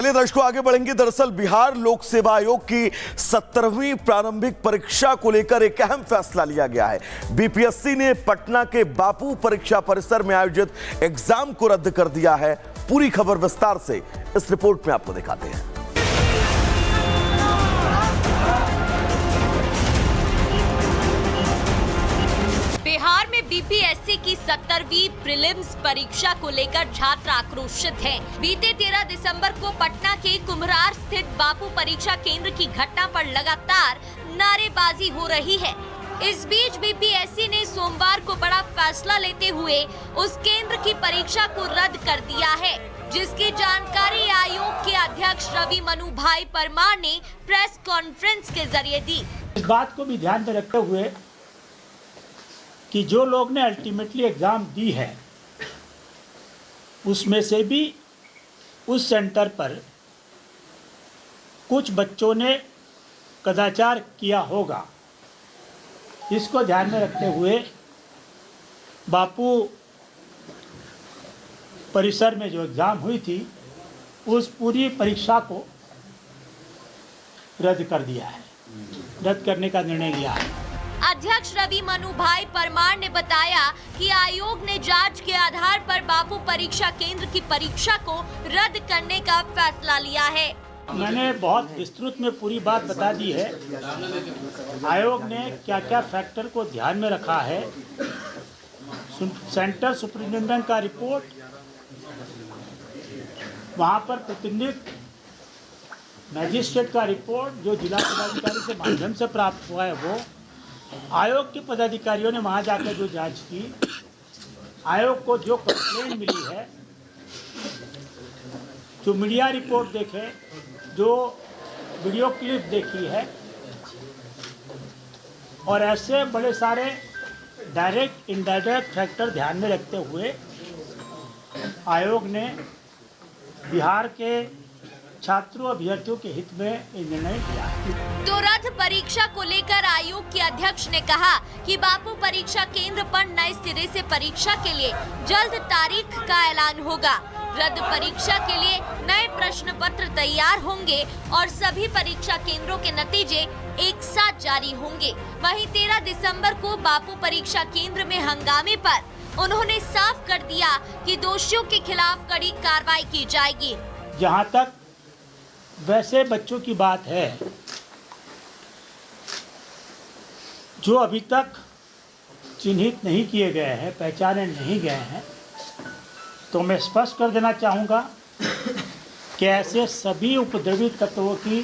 चलिए दर्शकों आगे बढ़ेंगे। दरअसल बिहार लोक सेवा आयोग की 17वीं प्रारंभिक परीक्षा को लेकर एक अहम फैसला लिया गया है। बीपीएससी ने पटना के बापू परीक्षा परिसर में आयोजित एग्जाम को रद्द कर दिया है। पूरी खबर विस्तार से इस रिपोर्ट में आपको दिखाते हैं। बिहार में बीपीएससी की 17वीं प्रीलिम्स परीक्षा को लेकर छात्र आक्रोशित हैं। बीते 13 दिसंबर को पटना के कुम्हरार स्थित बापू परीक्षा केंद्र की घटना पर लगातार नारेबाजी हो रही है। इस बीच बीपीएससी ने सोमवार को बड़ा फैसला लेते हुए उस केंद्र की परीक्षा को रद्द कर दिया है, जिसकी जानकारी आयोग के अध्यक्ष रवि मनु भाई परमार ने प्रेस कॉन्फ्रेंस के जरिए दी। इस बात को भी ध्यान में रखते हुए कि जो लोग ने अल्टीमेटली एग्ज़ाम दी है उसमें से भी उस सेंटर पर कुछ बच्चों ने कदाचार किया होगा, इसको ध्यान में रखते हुए बापू परिसर में जो एग्ज़ाम हुई थी उस पूरी परीक्षा को रद्द कर दिया है, रद्द करने का निर्णय लिया है। अध्यक्ष रवि मनु भाई परमार ने बताया कि आयोग ने जांच के आधार पर बापू परीक्षा केंद्र की परीक्षा को रद्द करने का फैसला लिया है। मैंने बहुत विस्तृत में पूरी बात बता दी है। आयोग ने क्या क्या फैक्टर को ध्यान में रखा है, सेंटर सुपरिटेंडेंट का रिपोर्ट, वहाँ पर प्रतिनिधित्व मैजिस्ट्रेट का रिपोर्ट जो जिला पदाधिकारी के माध्यम से प्राप्त हुआ है, वो आयोग के पदाधिकारियों ने वहाँ जाकर जो जांच की, आयोग को जो कंप्लेंट मिली है, जो मीडिया रिपोर्ट देखे, जो वीडियो क्लिप देखी है, और ऐसे बड़े सारे डायरेक्ट इनडायरेक्ट फैक्टर ध्यान में रखते हुए आयोग ने बिहार के छात्रों अभ्यर्थियों के हित में ये निर्णय लिया है। तो रद्द परीक्षा को लेकर आयोग के अध्यक्ष ने कहा कि बापू परीक्षा केंद्र पर नए सिरे से परीक्षा के लिए जल्द तारीख का ऐलान होगा। रद्द परीक्षा के लिए नए प्रश्न पत्र तैयार होंगे और सभी परीक्षा केंद्रों के नतीजे एक साथ जारी होंगे। वहीं 13 दिसंबर को बापू परीक्षा केंद्र में हंगामे पर उन्होंने साफ कर दिया कि दोषियों के खिलाफ कड़ी कार्रवाई की जाएगी। जहाँ तक वैसे बच्चों की बात है जो अभी तक चिन्हित नहीं किए गए हैं, पहचाने नहीं गए हैं, तो मैं स्पष्ट कर देना चाहूँगा कि ऐसे सभी उपद्रवी तत्वों की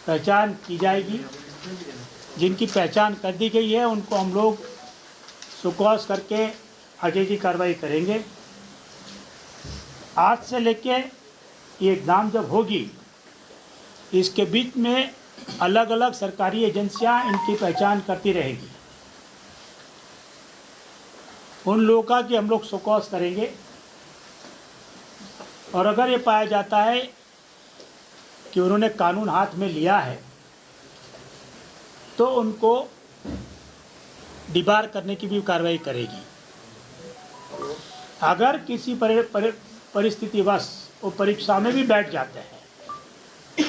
पहचान की जाएगी। जिनकी पहचान कर दी गई है उनको हम लोग सुकौश करके आगे की कार्रवाई करेंगे। आज से लेके ये एग्ज़ाम जब होगी, इसके बीच में अलग अलग सरकारी एजेंसियां इनकी पहचान करती रहेगी। उन लोगों का कि हम लोग सुकौश करेंगे, और अगर ये पाया जाता है कि उन्होंने कानून हाथ में लिया है तो उनको डिबार करने की भी कार्रवाई करेगी। अगर किसी परिस्थितिवश वो परीक्षा में भी बैठ जाते हैं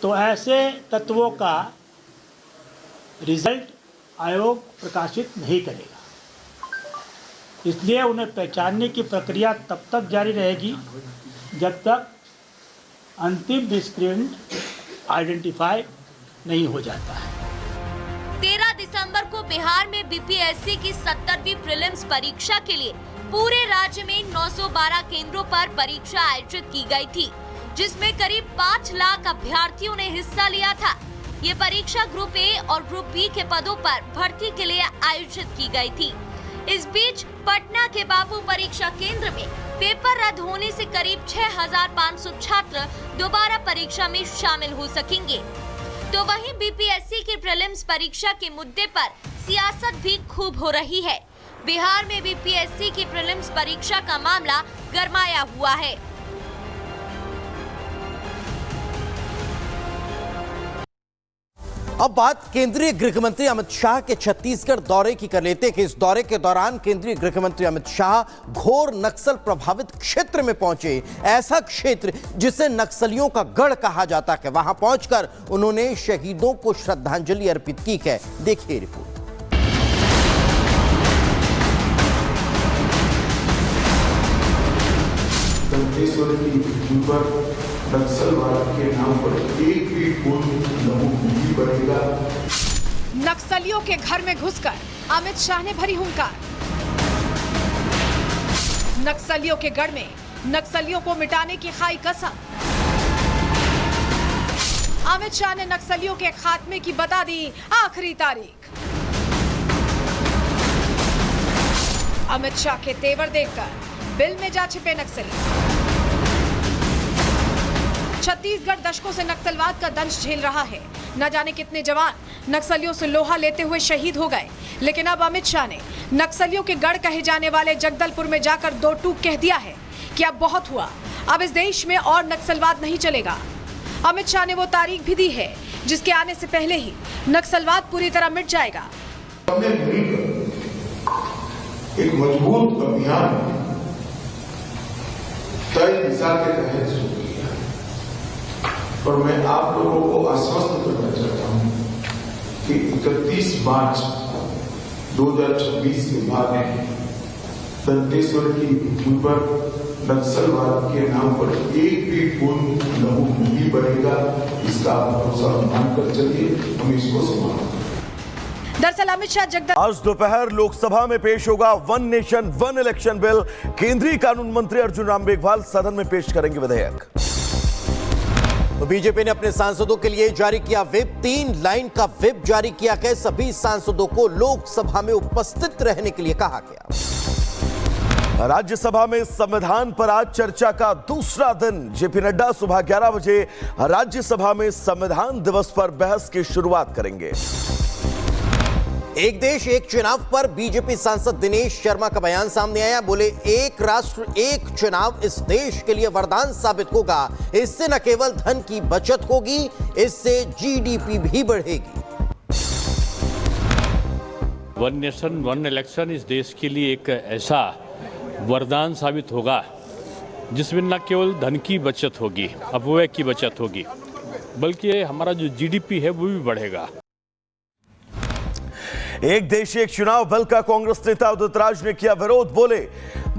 तो ऐसे तत्वों का रिजल्ट आयोग प्रकाशित नहीं करेगा। इसलिए उन्हें पहचानने की प्रक्रिया तब तक जारी रहेगी जब तक अंतिम डिस्क्रिमिनेंट आइडेंटिफाई नहीं हो जाता है। 13 दिसंबर को बिहार में बीपीएससी की 17वीं प्रीलिम्स परीक्षा के लिए पूरे राज्य में 912 केंद्रों पर परीक्षा आयोजित की गई थी, जिसमें करीब 5 लाख अभ्यर्थियों ने हिस्सा लिया था। ये परीक्षा ग्रुप ए और ग्रुप बी के पदों पर भर्ती के लिए आयोजित की गई थी। इस बीच पटना के बापू परीक्षा केंद्र में पेपर रद्द होने से करीब 6500 छात्र दोबारा परीक्षा में शामिल हो सकेंगे। तो वहीं बीपीएससी की प्रीलिम्स परीक्षा के मुद्दे पर सियासत भी खूब हो रही है। बिहार में बीपीएससी की प्रीलिम्स परीक्षा का मामला गरमाया हुआ है। अब बात केंद्रीय गृह मंत्री अमित शाह के छत्तीसगढ़ दौरे की कर लेते हैं कि इस दौरे के दौरान केंद्रीय गृह मंत्री अमित शाह घोर नक्सल प्रभावित क्षेत्र में पहुंचे। ऐसा क्षेत्र जिसे नक्सलियों का गढ़ कहा जाता है, वहां पहुंचकर उन्होंने शहीदों को श्रद्धांजलि अर्पित की है। देखिए रिपोर्ट। नक्सलवाद के नाम पर एक भी खून नहीं बनेगा। नक्सलियों के घर में घुसकर अमित शाह ने भरी हुंकार। नक्सलियों के गढ़ में नक्सलियों को मिटाने की खाई कसम। अमित शाह ने नक्सलियों के खात्मे की बता दी आखिरी तारीख। अमित शाह के तेवर देखकर बिल में जा छिपे नक्सली। छत्तीसगढ़ दशकों से नक्सलवाद का दंश झेल रहा है। न जाने कितने जवान नक्सलियों से लोहा लेते हुए शहीद हो गए, लेकिन अब अमित शाह ने नक्सलियों के गढ़ कहे जाने वाले जगदलपुर में जाकर दो टूक कह दिया है कि अब बहुत हुआ, अब इस देश में और नक्सलवाद नहीं चलेगा। अमित शाह ने वो तारीख भी दी है जिसके आने से पहले ही नक्सलवाद पूरी तरह मिट जाएगा। हमने मिलकर एक मजबूत अभियान तय दिशा के तहत शुरू किया और मैं आप लोगों को आश्वस्त करना चाहता हूं कि 31 मार्च 2026 के बाद दंतेश्वर की भूमि पर नक्सलवाद के नाम पर एक भी खून नहीं बनेगा। इसका भरोसा मानकर चलिए, हम इसको संभालेंगे। दरअसल अमित शाह जगदल आज दोपहर लोकसभा में पेश होगा one nation one election bill. केंद्रीय कानून मंत्री अर्जुन राम मेघवाल सदन में पेश करेंगे विधेयक। तो बीजेपी ने अपने सांसदों के लिए जारी किया व्हिप। 3 लाइन का व्हिप जारी किया है। सभी सांसदों को लोकसभा में उपस्थित रहने के लिए कहा गया। राज्यसभा में संविधान पर आज चर्चा का दूसरा दिन। जेपी नड्डा सुबह 11 बजे राज्यसभा में संविधान दिवस पर बहस की शुरुआत करेंगे। एक देश एक चुनाव पर बीजेपी सांसद दिनेश शर्मा का बयान सामने आया। बोले, एक राष्ट्र एक चुनाव इस देश के लिए वरदान साबित होगा। इससे न केवल धन की बचत होगी, इससे जीडीपी भी बढ़ेगी। वन नेशन वन इलेक्शन इस देश के लिए एक ऐसा वरदान साबित होगा जिसमें न केवल धन की बचत होगी, अपव्यय की बचत होगी, बल्कि हमारा जो जीडीपी है वो भी बढ़ेगा। एक देश एक चुनाव बिल का कांग्रेस नेता उदित राज ने किया विरोध। बोले,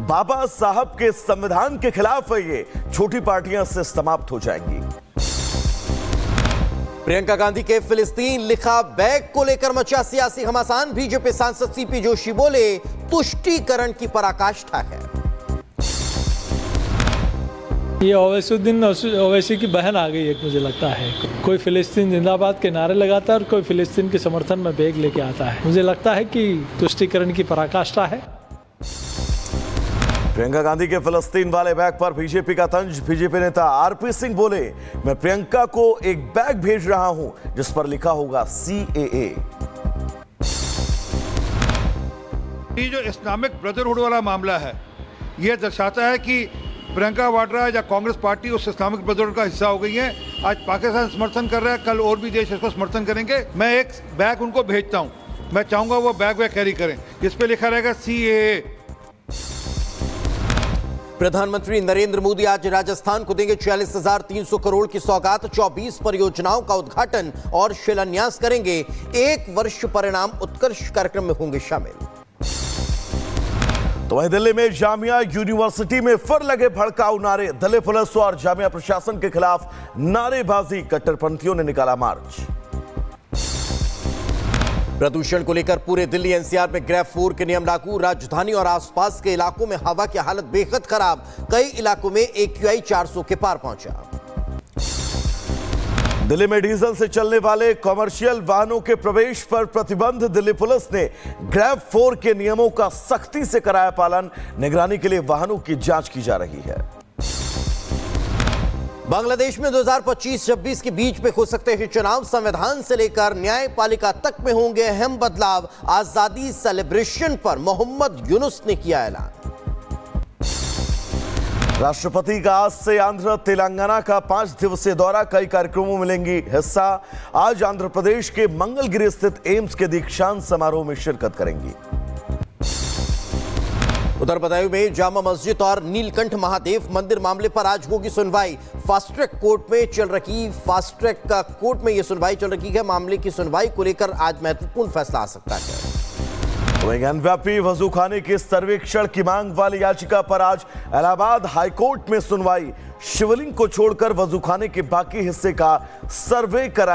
बाबा साहब के संविधान के खिलाफ है ये, छोटी पार्टियां से समाप्त हो जाएंगी। प्रियंका गांधी के फिलिस्तीन लिखा बैग को लेकर मचा सियासी घमासान। बीजेपी सांसद सीपी जोशी बोले, तुष्टीकरण की पराकाष्ठा है। ये ओवैसीउद्दीन ओवैसी की बहन आ गई है, मुझे लगता है। कोई फिलिस्तीन जिंदाबाद के नारे लगाता है और कोई फिलिस्तीन के समर्थन में बैग लेके आता है। मुझे लगता है कि तुष्टीकरण की पराकाष्ठा है। प्रियंका गांधी के फिलिस्तीन वाले बैग पर बीजेपी का तंज। बीजेपी नेता आरपी सिंह बोले, मैं प्रियंका को एक बैग भेज रहा हूं जिस पर लिखा होगा CAA। ये जो इस्लामिक ब्रदरहुड वाला मामला है, यह दर्शाता है कि प्रियंका वाड्रा या कांग्रेस पार्टी उस इस्लामिक ब्रदरहुड का हिस्सा हो गई है। आज पाकिस्तान समर्थन कर रहा है, कल और भी देश इसको समर्थन करेंगे। मैं एक बैग उनको भेजता हूं, मैं चाहूंगा वो बैग कैरी करें, जिस पे लिखा रहेगा CAA। प्रधानमंत्री नरेंद्र मोदी आज राजस्थान को देंगे 46,300 करोड़ की सौगात। 24 परियोजनाओं का उद्घाटन और शिलान्यास करेंगे। 1 वर्ष परिणाम उत्कर्ष कार्यक्रम में होंगे शामिल। तो वहीं दिल्ली में जामिया यूनिवर्सिटी में फिर लगे भड़काऊ नारे। दिल्ली पुलिस और जामिया प्रशासन के खिलाफ नारेबाजी। कट्टरपंथियों ने निकाला मार्च। प्रदूषण को लेकर पूरे दिल्ली एनसीआर में ग्रेड 4 के नियम लागू। राजधानी और आसपास के इलाकों में हवा की हालत बेहद खराब। कई इलाकों में AQI 400 के पार पहुंचा। दिल्ली में डीजल से चलने वाले कॉमर्शियल वाहनों के प्रवेश पर प्रतिबंध। दिल्ली पुलिस ने ग्रेड 4 के नियमों का सख्ती से कराया पालन। निगरानी के लिए वाहनों की जांच की जा रही है। बांग्लादेश में 2025-26 के बीच में हो सकते हैं चुनाव। संविधान से लेकर न्यायपालिका तक में होंगे अहम बदलाव। आजादी सेलिब्रेशन पर मोहम्मद यूनुस ने किया ऐलान। राष्ट्रपति का आज से आंध्र तेलंगाना का 5 दिवसीय दौरा, कई कार्यक्रमों में लेंगी हिस्सा। आज आंध्र प्रदेश के मंगलगिरी स्थित एम्स के दीक्षांत समारोह में शिरकत करेंगी। उधर बदायूं में जामा मस्जिद और नीलकंठ महादेव मंदिर मामले पर आज होगी सुनवाई। फास्ट ट्रैक कोर्ट में यह सुनवाई चल रही है। मामले की सुनवाई को लेकर आज महत्वपूर्ण फैसला आ सकता है। वहीं अनव्यापी वजूखाने के सर्वेक्षण की मांग वाली याचिका पर आज इलाहाबाद हाईकोर्ट में सुनवाई। शिवलिंग को छोड़कर वजूखाने के बाकी हिस्से का सर्वे करा